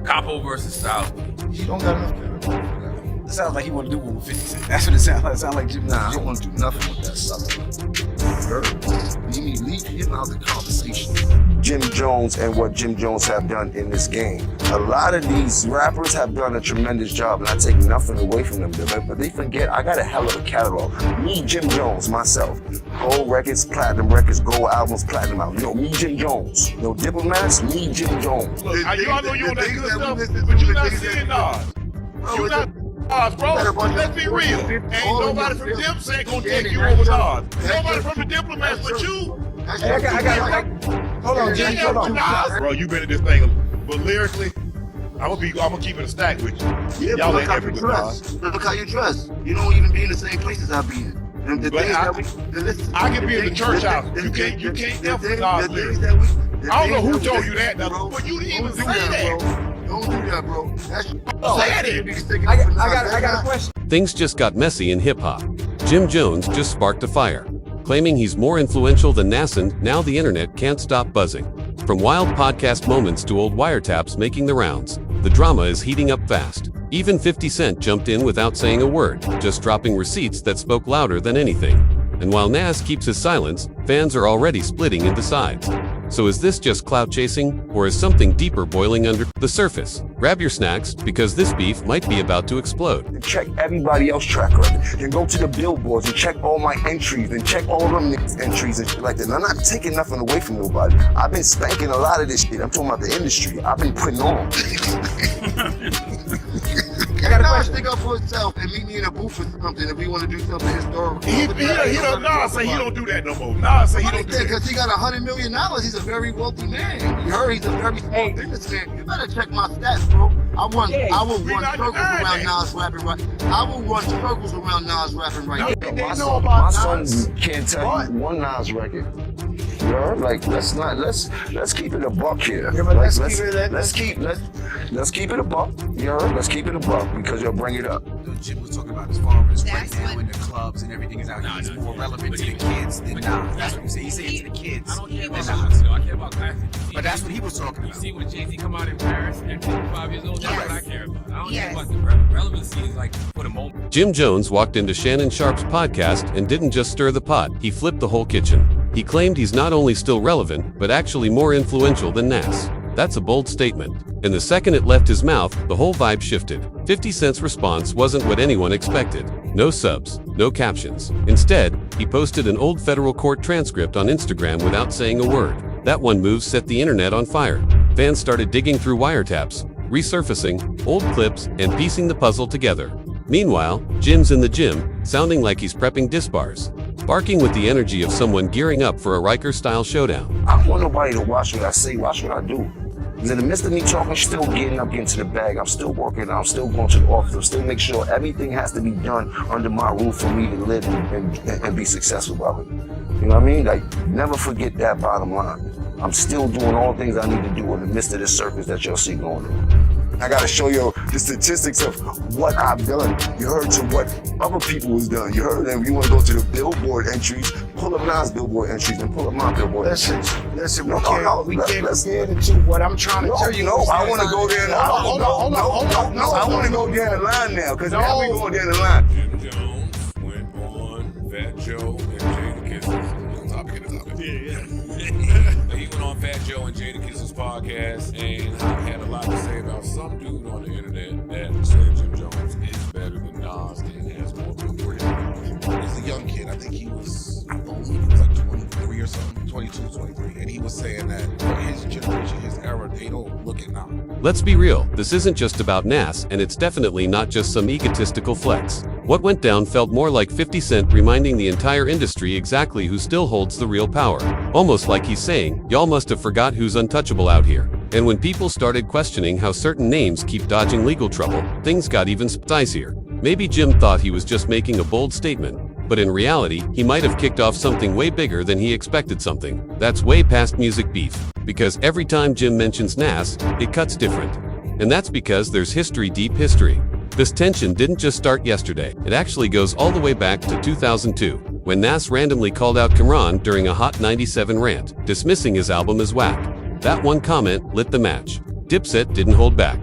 Capo versus South. He don't got enough character. It sounds like he want to do one with 50 Cent. That's what it sounds like. It sounds like Jim. Nah, I don't want to do nothing with that stuff. Leave him out of the conversation. Jim Jones and what Jim Jones have done in this game. A lot of these rappers have done a tremendous job, and I take nothing away from them. But they forget, I got a hell of a catalog. Me, Jim Jones, myself. Gold records, platinum records, gold albums, platinum albums. Me, Jim Jones. Diplomats, me, Jim Jones. Look, y'all know you on that good stuff, but you not seeing Nas. You not Nas, bro. Let's be real. Ain't nobody from Dip Set gonna take you over Nas. Nobody from the Diplomats but you. Hold on, Jim. Hold on. Bro, you been in this thing, but lyrically, I'm gonna keep it a stack with you. Yeah, Y'all look ain't how happy you with dress. Nas. Look how you dress. You don't even be in the same places I be in. The But things I- that we, listen, I can be in the church house. You can't F with Nas lyrics. I don't know who told you that, but you didn't even say that. Don't do that, bro. That's Say it. I got a question. Things just got messy in hip-hop. Jim Jones just sparked a fire. Claiming he's more influential than Nas, and now the internet can't stop buzzing. From wild podcast moments to old wiretaps making the rounds, the drama is heating up fast. Even 50 Cent jumped in without saying a word, just dropping receipts that spoke louder than anything. And while Nas keeps his silence, fans are already splitting into sides. So is this just clout chasing, or is something deeper boiling under the surface? Grab your snacks, because this beef might be about to explode. Check everybody else's track record. Then go to the billboards and check all my entries and check all them niggas' entries and shit like that. And I'm not taking nothing away from nobody. I've been spanking a lot of this shit. I'm talking about the industry. I've been putting on. I got a question. Stick up for himself and meet me in a booth or something if we want to do something historical. He don't. Nas say he don't do that no more. Nas say he don't do that. Because he got $100 million. He's a very wealthy man. You heard he's a very small businessman. You better check my stats, bro. I will run circles around Nas rapping right. I will run circles around Nas rapping right. My son can't tell you one Nas record. You know, like let's keep it a buck here. Let's keep it a buck. You know, let's keep it a buck because you'll bring it up. Jim was talking about as far as right now in the clubs and everything is out here. He's more relevant to the kids than Nas. That's what he said. He's saying to the kids. I don't care about Nas, I care about classic. But that's what he was talking You about. see when Jay-Z come out in Paris at 25 years old, that's what I care about. I don't care Yes. about the relevancy is like for the moment. Jim Jones walked into Shannon Sharpe's podcast and didn't just stir the pot, he flipped the whole kitchen. He claimed he's not only still relevant, but actually more influential than Nas. That's a bold statement. And the second it left his mouth, the whole vibe shifted. 50 Cent's response wasn't what anyone expected. No subs, no captions. Instead, he posted an old federal court transcript on Instagram without saying a word. That one move set the internet on fire. Fans started digging through wiretaps, resurfacing old clips, and piecing the puzzle together. Meanwhile, Jim's in the gym, sounding like he's prepping disc bars, barking with the energy of someone gearing up for a Riker-style showdown. I don't want nobody to watch what I say, watch what I do. Because in the midst of me talking, still getting up into the bag, I'm still working, I'm still going to the office, I'm still make sure everything has to be done under my roof for me to live and be successful by it. You know what I mean? Like, never forget that bottom line. I'm still doing all the things I need to do in the midst of this circus that y'all see going on. I gotta show you the statistics of what I've done. You heard to what other people has done. You heard them. You wanna go to the billboard entries, pull up Nas billboard entries and pull up my billboard entries. Listen, No, we can't let's- get into what I'm trying to tell you. No, I wanna go there. Hold on. I wanna go down the line now, because now we going down the line. Jim Jones went on Fat Joe and Jadakiss's He went on Fat Joe and Jadakiss's podcast and had a lot to say about some dude on the internet that said Jim Jones is better than Nas and has more billboard. He's a young kid. I think he was like 23 or something, 22, 23. And he was saying that for his generation, his era, they don't look at now. Let's be real, this isn't just about Nas, and it's definitely not just some egotistical flex. What went down felt more like 50 Cent reminding the entire industry exactly who still holds the real power. Almost like he's saying, y'all must have forgot who's untouchable out here. And when people started questioning how certain names keep dodging legal trouble, things got even spicier. Maybe Jim thought he was just making a bold statement, but in reality, he might have kicked off something way bigger than he expected something. That's way past music beef, because every time Jim mentions Nas, it cuts different. And that's because there's history, deep history. This tension didn't just start yesterday, it actually goes all the way back to 2002, when Nas randomly called out Cameron during a Hot 97 rant, dismissing his album as whack. That one comment lit the match. Dipset didn't hold back.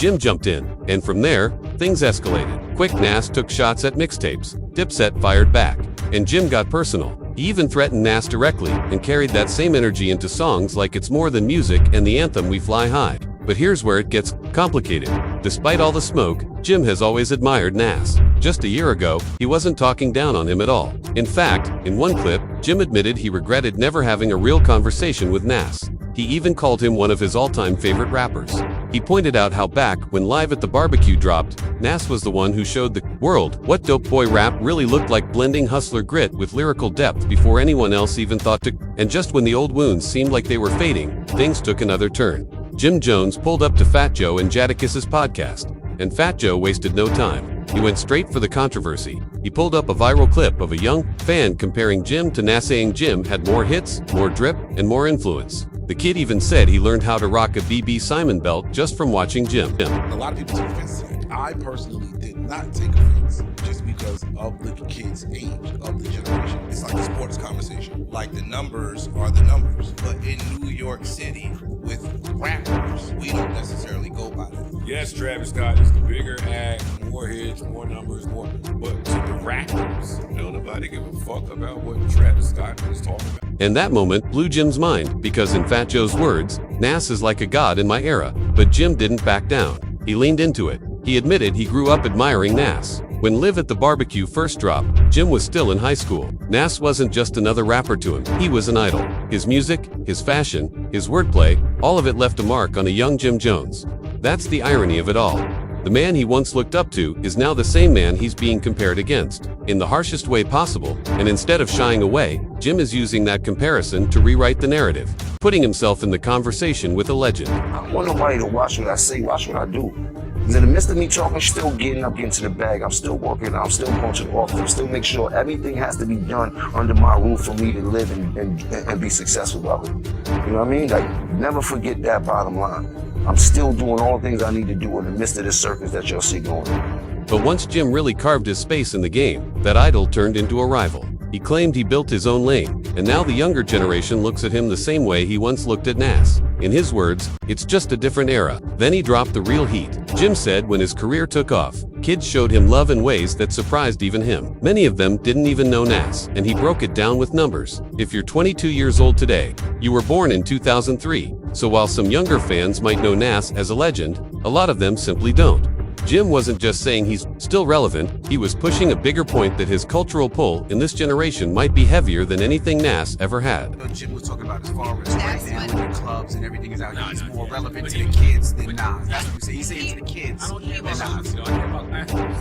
Jim jumped in, and from there, things escalated. Quick Nas took shots at mixtapes, Dipset fired back, and Jim got personal. He even threatened Nas directly and carried that same energy into songs like It's More Than Music and the anthem We Fly High. But here's where it gets complicated. Despite all the smoke, Jim has always admired Nas. Just a year ago, he wasn't talking down on him at all. In fact, in one clip, Jim admitted he regretted never having a real conversation with Nas. He even called him one of his all-time favorite rappers. He pointed out how back when Live at the Barbecue dropped, Nas was the one who showed the world what dope boy rap really looked like, blending hustler grit with lyrical depth before anyone else even thought to. And just when the old wounds seemed like they were fading, things took another turn. Jim Jones pulled up to Fat Joe and Jadakiss' podcast, and Fat Joe wasted no time. He went straight for the controversy. He pulled up a viral clip of a young fan comparing Jim to Nas, saying Jim had more hits, more drip, and more influence. The kid even said he learned how to rock a BB Simon belt just from watching Jim. A lot of people take offense to it. I personally did not take offense just because of the kid's age, of the generation. It's like a sports conversation. Like, the numbers are the numbers. But in New York City, with rappers, we don't necessarily go by that. Yes, Travis Scott is the bigger act, more hits, more numbers, more. But to the rappers, don't nobody give a fuck about what Travis Scott is talking about. And that moment blew Jim's mind, because in Fat Joe's words, Nas is like a god in my era. But Jim didn't back down. He leaned into it. He admitted he grew up admiring Nas. When Live at the Barbecue first dropped, Jim was still in high school. Nas wasn't just another rapper to him. He was an idol. His music, his fashion, his wordplay, all of it left a mark on a young Jim Jones. That's the irony of it all. The man he once looked up to is now the same man he's being compared against, in the harshest way possible, and instead of shying away, Jim is using that comparison to rewrite the narrative, putting himself in the conversation with a legend. I don't want nobody to watch what I say, watch what I do. Because in the midst of me talking, still getting up into the bag, I'm still working, I'm still going to the office, I'm still make sure everything has to be done under my roof for me to live and be successful of it. You know what I mean? Like, never forget that bottom line. I'm still doing all the things I need to do in the midst of this circus that y'all see going on. But once Jim really carved his space in the game, that idol turned into a rival. He claimed he built his own lane, and now the younger generation looks at him the same way he once looked at Nas. In his words, it's just a different era. Then he dropped the real heat. Jim said when his career took off, kids showed him love in ways that surprised even him. Many of them didn't even know Nas, and he broke it down with numbers. If you're 22 years old today, you were born in 2003. So while some younger fans might know Nas as a legend, a lot of them simply don't. Jim wasn't just saying he's still relevant, he was pushing a bigger point that his cultural pull in this generation might be heavier than anything Nas ever had. Jim was talking about as far as right now in the clubs and everything is out here. He's more relevant to the kids than Nas. That's what he said. He said to the kids than Nas.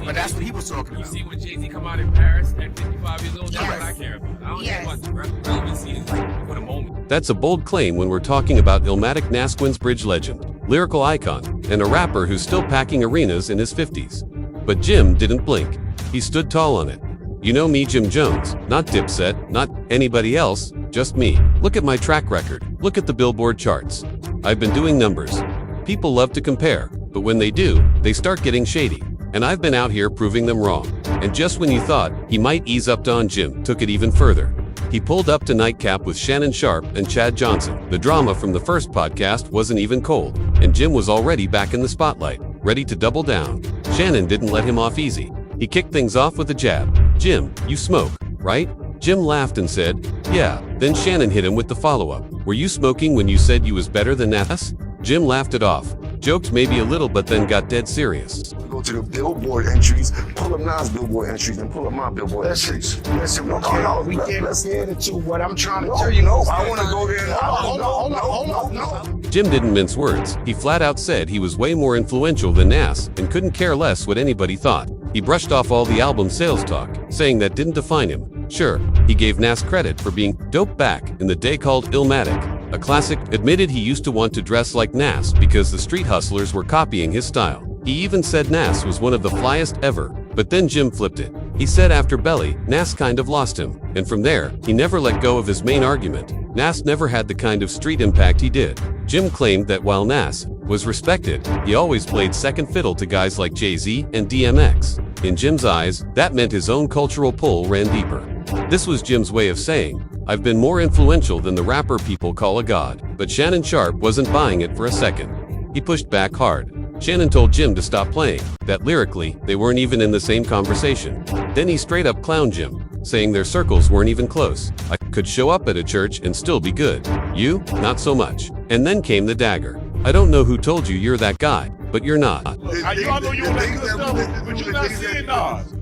But that's what he was talking You about. see when Jay-Z come out in Paris at 55 years old, that's what I care about. I don't care about the relevancy is like for the moment. That's a bold claim when we're talking about Illmatic Nas, Queensbridge legend, lyrical icon, and a rapper who's still packing arenas in his 50s. But Jim didn't blink. He stood tall on it. You know me, Jim Jones, not Dipset, not anybody else, just me. Look at my track record. Look at the Billboard charts. I've been doing numbers. People love to compare, but when they do, they start getting shady. And I've been out here proving them wrong. And just when you thought he might ease up, Don Jim took it even further. He pulled up to Nightcap with Shannon Sharpe and Chad Johnson. The drama from the first podcast wasn't even cold, and Jim was already back in the spotlight, ready to double down. Shannon didn't let him off easy. He kicked things off with a jab. Jim, you smoke, right? Jim laughed and said, yeah. Then Shannon hit him with the follow-up. Were you smoking when you said you was better than Nas? Jim laughed it off. Joked maybe a little, but then got dead serious. Go to the Billboard entries, pull up Nas Billboard entries, and pull up my Billboard entries. Listen, we can't compare the two. What I'm trying to tell you, I want to go there. Hold on. Jim didn't mince words. He flat out said he was way more influential than Nas and couldn't care less what anybody thought. He brushed off all the album sales talk, saying that didn't define him. Sure, he gave Nas credit for being dope back in the day called Illmatic. A classic, admitted he used to want to dress like Nas because the street hustlers were copying his style. He even said Nas was one of the flyest ever, but then Jim flipped it. He said after Belly, Nas kind of lost him, and from there, he never let go of his main argument. Nas never had the kind of street impact he did. Jim claimed that while Nas was respected, he always played second fiddle to guys like Jay-Z and DMX. In Jim's eyes, that meant his own cultural pull ran deeper. This was Jim's way of saying, I've been more influential than the rapper people call a god. But Shannon Sharpe wasn't buying it for a second. He pushed back hard. Shannon told Jim to stop playing, that lyrically, they weren't even in the same conversation. Then he straight up clowned Jim, saying their circles weren't even close. I could show up at a church and still be good. You, not so much. And then came the dagger. I don't know who told you you're that guy, but you're not. Y'all know you on that good stuff, but you're not seeing Nas.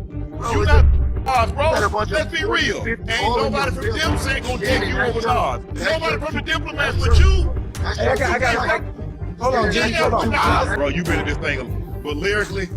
You're not Nas, bro. Let's be real. Ain't nobody from them saying gonna take you over Nas. Nobody from the diplomats but you. Hey, I got hold on, Jimmy, hold on. Bro, you been in this thing, but lyrically,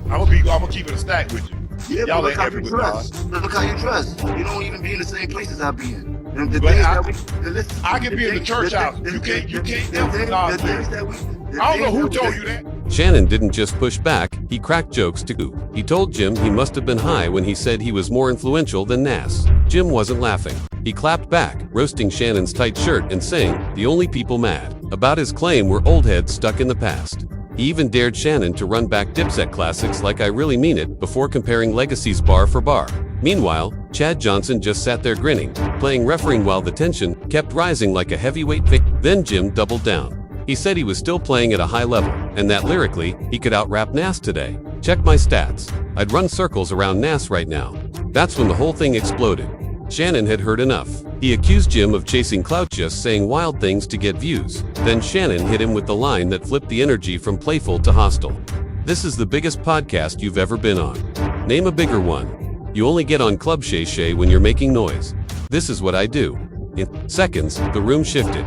I'm gonna keep it a stack with you. Yeah, Y'all but ain't look how happy you with dress. Nas. Look how you dress. You don't even be in the same places I be in. And the But things I- that we, I can be in the church house. You can't influence Nas lyrics. I don't know who told you that. Shannon didn't just push back, he cracked jokes too. He told Jim he must have been high when he said he was more influential than Nas. Jim wasn't laughing. He clapped back, roasting Shannon's tight shirt and saying, the only people mad about his claim were old heads stuck in the past. He even dared Shannon to run back Dipset classics like I Really Mean It before comparing legacies bar for bar. Meanwhile, Chad Johnson just sat there grinning, playing referee while the tension kept rising like a heavyweight Then Jim doubled down. He said he was still playing at a high level, and that lyrically, he could out-rap Nas today. Check my stats. I'd run circles around Nas right now. That's when the whole thing exploded. Shannon had heard enough. He accused Jim of chasing clout, just saying wild things to get views. Then Shannon hit him with the line that flipped the energy from playful to hostile. This is the biggest podcast you've ever been on. Name a bigger one. You only get on Club Shay Shay when you're making noise. This is what I do. In seconds, the room shifted.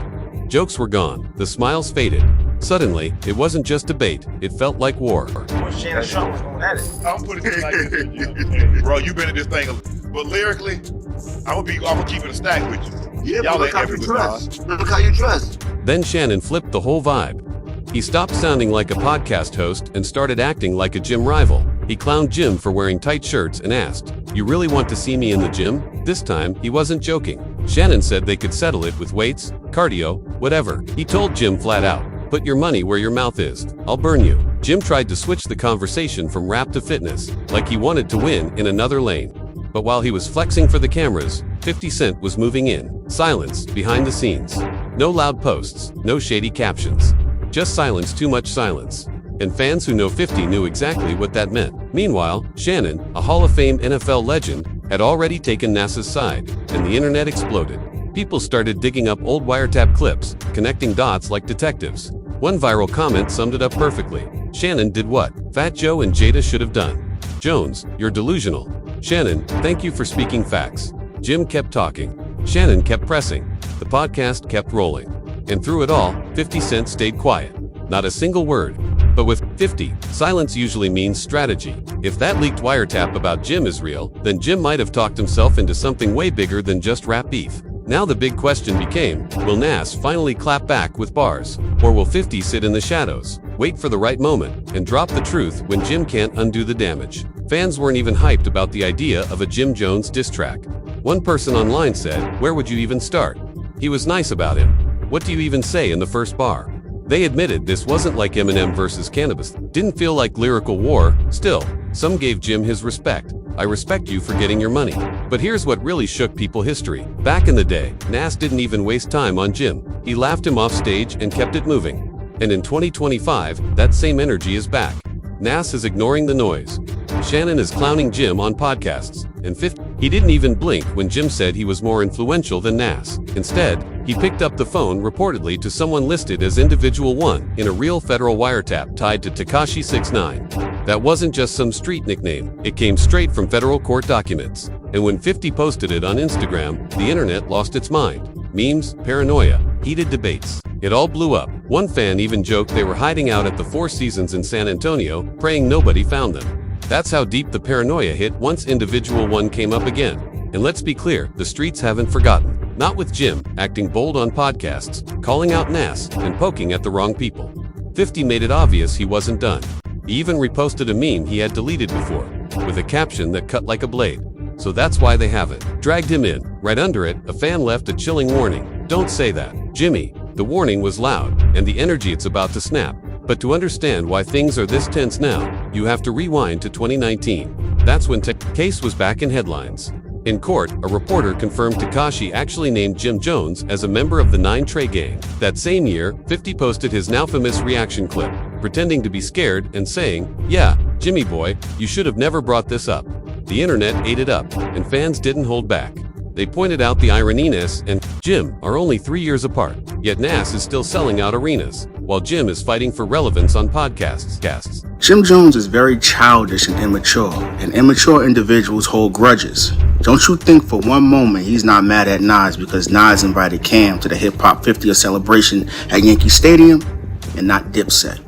Jokes were gone. The smiles faded. Suddenly, it wasn't just debate. It felt like war. Shannon Sharpe was going at it. I'm gonna put it like this, bro. You been in this thing, but lyrically, I'm gonna keep it a stack with you. Yeah, but Y'all look ain't how happy you with dress. Nas. Look how you dress. Then Shannon flipped the whole vibe. He stopped sounding like a podcast host and started acting like a gym rival. He clowned Jim for wearing tight shirts and asked, "You really want to see me in the gym?" This time, he wasn't joking. Shannon said they could settle it with weights, cardio, whatever. He told Jim flat out, "Put your money where your mouth is. I'll burn you." Jim tried to switch the conversation from rap to fitness, like he wanted to win in another lane. But while he was flexing for the cameras, 50 Cent was moving in. Silence behind the scenes. No loud posts, no shady captions. Just silence, too much silence. And fans who know 50 knew exactly what that meant. Meanwhile, Shannon, a Hall of Fame NFL legend, had already taken NASA's side, and the internet exploded. People started digging up old wiretap clips, connecting dots like detectives. One viral comment summed it up perfectly. Shannon did what Fat Joe and Jada should have done. Jones, you're delusional. Shannon, thank you for speaking facts. Jim kept talking. Shannon kept pressing. The podcast kept rolling. And through it all, 50 Cent stayed quiet. Not a single word. But with 50, silence usually means strategy. If that leaked wiretap about Jim is real, then Jim might have talked himself into something way bigger than just rap beef. Now the big question became, will Nas finally clap back with bars? Or will 50 sit in the shadows, wait for the right moment, and drop the truth when Jim can't undo the damage? Fans weren't even hyped about the idea of a Jim Jones diss track. One person online said, "Where would you even start? He was nice about him. What do you even say in the first bar?" They admitted this wasn't like Eminem versus Cannabis. Didn't feel like lyrical war. Still, some gave Jim his respect. I respect you for getting your money. But here's what really shook people history. Back in the day, Nas didn't even waste time on Jim. He laughed him off stage and kept it moving. And in 2025, that same energy is back. Nas is ignoring the noise. Shannon is clowning Jim on podcasts. And fifth, he didn't even blink when Jim said he was more influential than Nas. Instead, he picked up the phone reportedly to someone listed as Individual 1 in a real federal wiretap tied to Tekashi 6ix9ine. That wasn't just some street nickname. It came straight from federal court documents. And when 50 posted it on Instagram, the internet lost its mind. Memes, paranoia, heated debates. It all blew up. One fan even joked they were hiding out at the Four Seasons in San Antonio, praying nobody found them. That's how deep the paranoia hit once Individual 1 came up again. And let's be clear, the streets haven't forgotten. Not with Jim, acting bold on podcasts, calling out Nas, and poking at the wrong people. 50 made it obvious he wasn't done. He even reposted a meme he had deleted before, with a caption that cut like a blade. So that's why they haven't dragged him in. Right under it, a fan left a chilling warning. Don't say that, Jimmy. The warning was loud, and the energy it's about to snap. But to understand why things are this tense now, you have to rewind to 2019. That's when case was back in headlines. In court, a reporter confirmed Tekashi actually named Jim Jones as a member of the 9 Trey gang. That same year, 50 posted his now famous reaction clip, pretending to be scared and saying, "Yeah, Jimmy boy, you should have never brought this up." The internet ate it up, and fans didn't hold back. They pointed out the irony. Nas and Jim are only 3 years apart, yet Nas is still selling out arenas, while Jim is fighting for relevance on podcasts. Jim Jones is very childish and immature individuals hold grudges. Don't you think for one moment he's not mad at Nas because Nas invited Cam to the Hip Hop 50th celebration at Yankee Stadium and not Dipset?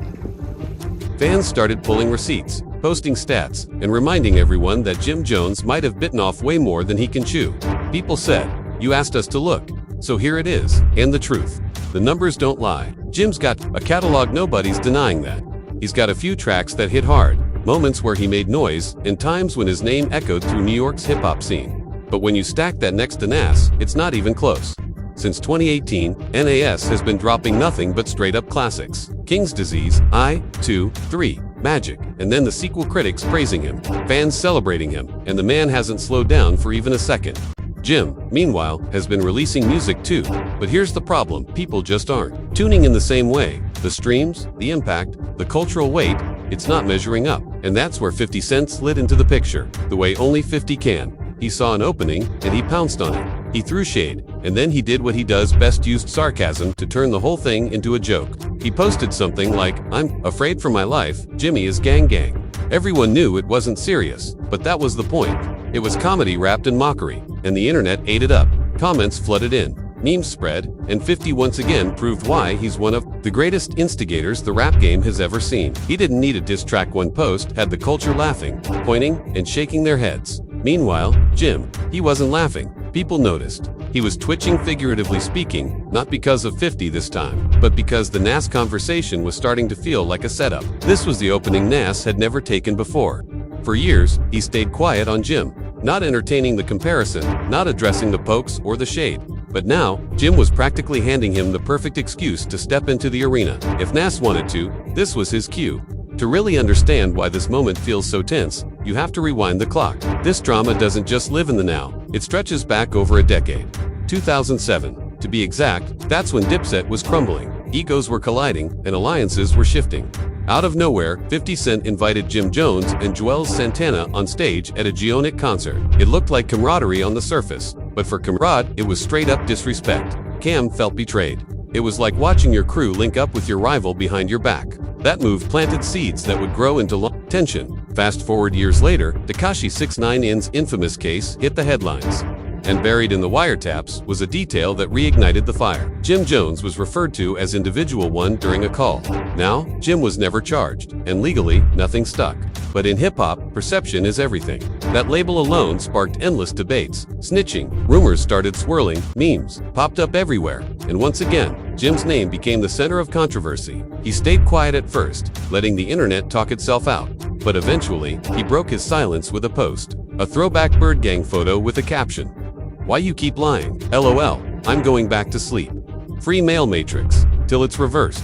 Fans started pulling receipts, posting stats, and reminding everyone that Jim Jones might have bitten off way more than he can chew. People said, "You asked us to look, so here it is," and the truth. The numbers don't lie. Jim's got a catalog, nobody's denying that. He's got a few tracks that hit hard, moments where he made noise, and times when his name echoed through New York's hip-hop scene. But when you stack that next to Nas, it's not even close. Since 2018, NAS has been dropping nothing but straight-up classics. King's Disease, I, 2, 3, Magic, and then the sequel, critics praising him, fans celebrating him, and the man hasn't slowed down for even a second. Jim, meanwhile, has been releasing music too, but here's the problem: people just aren't tuning in the same way. The streams, the impact, the cultural weight, it's not measuring up. And that's where 50 Cent slid into the picture, the way only 50 can. He saw an opening, and he pounced on it. He threw shade, and then he did what he does best: used sarcasm to turn the whole thing into a joke. He posted something like, "I'm afraid for my life, Jimmy is gang gang." Everyone knew it wasn't serious, but that was the point. It was comedy wrapped in mockery, and the internet ate it up. Comments flooded in, memes spread, and 50 once again proved why he's one of the greatest instigators the rap game has ever seen. He didn't need a diss track. One post had the culture laughing, pointing, and shaking their heads. Meanwhile, Jim, he wasn't laughing. People noticed. He was twitching, figuratively speaking, not because of 50 this time, but because the Nas conversation was starting to feel like a setup. This was the opening Nas had never taken before. For years, he stayed quiet on Jim, not entertaining the comparison, not addressing the pokes or the shade. But now, Jim was practically handing him the perfect excuse to step into the arena. If Nas wanted to, this was his cue. To really understand why this moment feels so tense, you have to rewind the clock. This drama doesn't just live in the now, it stretches back over a decade. 2007, to be exact, that's when Dipset was crumbling, egos were colliding, and alliances were shifting. Out of nowhere, 50 Cent invited Jim Jones and Joel Santana on stage at a Geonic concert. It looked like camaraderie on the surface, but for Camrad, it was straight up disrespect. Cam felt betrayed. It was like watching your crew link up with your rival behind your back. That move planted seeds that would grow into long tension. Fast forward years later, Tekashi 6ix9ine's infamous case hit the headlines. And buried in the wiretaps was a detail that reignited the fire. Jim Jones was referred to as Individual 1 during a call. Now, Jim was never charged, and legally, nothing stuck. But in hip-hop, perception is everything. That label alone sparked endless debates, snitching, rumors started swirling, memes popped up everywhere. And once again, Jim's name became the center of controversy. He stayed quiet at first, letting the internet talk itself out. But eventually, he broke his silence with a post. A throwback Bird Gang photo with a caption: "Why you keep lying? LOL, I'm going back to sleep. Free mail matrix, till it's reversed."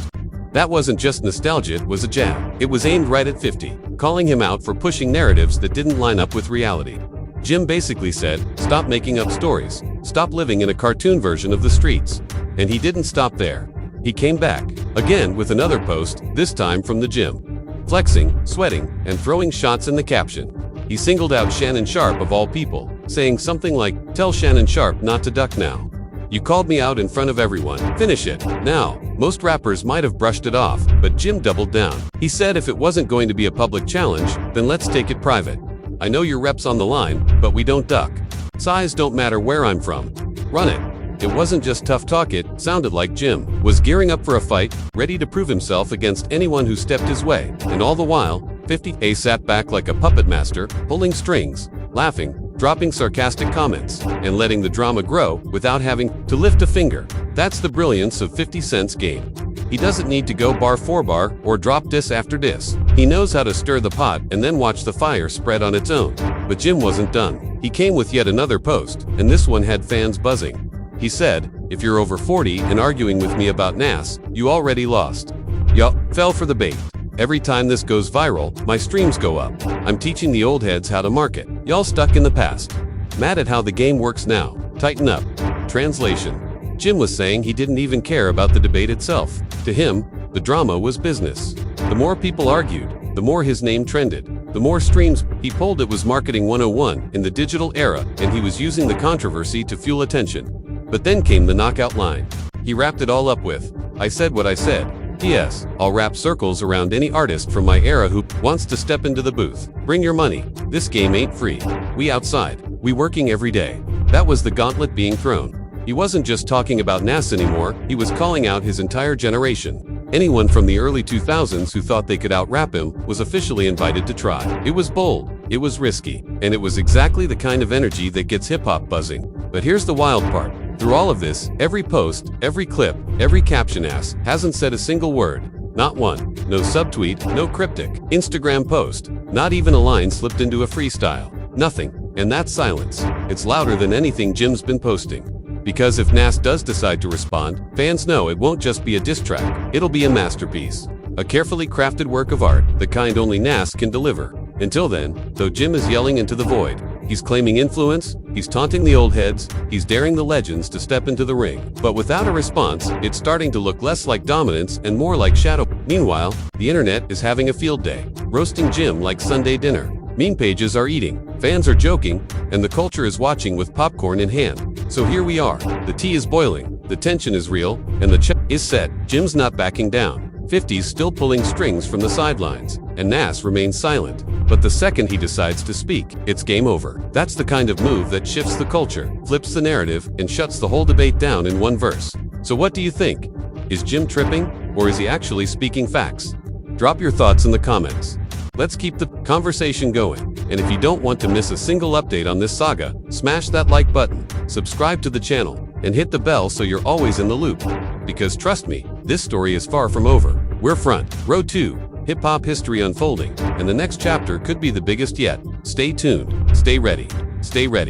That wasn't just nostalgia, it was a jab. It was aimed right at 50, calling him out for pushing narratives that didn't line up with reality. Jim basically said, stop making up stories, stop living in a cartoon version of the streets. And he didn't stop there. He came back, again with another post, this time from the gym. Flexing, sweating, and throwing shots in the caption. He singled out Shannon Sharpe of all people, saying something like, "Tell Shannon Sharpe not to duck now. You called me out in front of everyone. Finish it, now." Most rappers might have brushed it off, but Jim doubled down. He said if it wasn't going to be a public challenge, then let's take it private. I know your rep's on the line, but we don't duck. Size don't matter where I'm from. Run it. It wasn't just tough talk, it sounded like Jim was gearing up for a fight, ready to prove himself against anyone who stepped his way. And all the while, 50A sat back like a puppet master, pulling strings, laughing, dropping sarcastic comments, and letting the drama grow without having to lift a finger. That's the brilliance of 50 Cent's game. He doesn't need to go bar for bar or drop diss after diss. He knows how to stir the pot and then watch the fire spread on its own. But Jim wasn't done. He came with yet another post, and this one had fans buzzing. He said, "If you're over 40 and arguing with me about Nas, you already lost. Yup, fell for the bait. Every time this goes viral, my streams go up. I'm teaching the old heads how to market. Y'all stuck in the past. Mad at how the game works now. Tighten up." Translation: Jim was saying he didn't even care about the debate itself. To him, the drama was business. The more people argued, the more his name trended. The more streams he pulled. It was marketing 101 in the digital era, and he was using the controversy to fuel attention. But then came the knockout line. He wrapped it all up with, "I said what I said. P.S. I'll wrap circles around any artist from my era who wants to step into the booth. Bring your money. This game ain't free. We outside. We working every day." That was the gauntlet being thrown. He wasn't just talking about Nas anymore, he was calling out his entire generation. Anyone from the early 2000s who thought they could out-rap him was officially invited to try. It was bold, it was risky, and it was exactly the kind of energy that gets hip-hop buzzing. But here's the wild part. Through all of this, every post, every clip, every caption hasn't said a single word. Not one. No subtweet, no cryptic Instagram post. Not even a line slipped into a freestyle. Nothing. And that silence. It's louder than anything Jim's been posting. Because if Nas does decide to respond, fans know it won't just be a diss track, it'll be a masterpiece. A carefully crafted work of art, the kind only Nas can deliver. Until then, though, Jim is yelling into the void. He's claiming influence, he's taunting the old heads, he's daring the legends to step into the ring. But without a response, it's starting to look less like dominance and more like shadow. Meanwhile, the internet is having a field day, roasting Jim like Sunday dinner. Meme pages are eating, fans are joking, and the culture is watching with popcorn in hand. So here we are. The tea is boiling, the tension is real, and the check is set. Jim's not backing down. 50's still pulling strings from the sidelines, and Nas remains silent. But the second he decides to speak, it's game over. That's the kind of move that shifts the culture, flips the narrative, and shuts the whole debate down in one verse. So what do you think? Is Jim tripping, or is he actually speaking facts? Drop your thoughts in the comments. Let's keep the conversation going. And if you don't want to miss a single update on this saga, smash that like button, subscribe to the channel, and hit the bell so you're always in the loop. Because trust me, this story is far from over. We're front row 2, hip-hop history unfolding, and the next chapter could be the biggest yet. Stay tuned, stay ready, stay ready.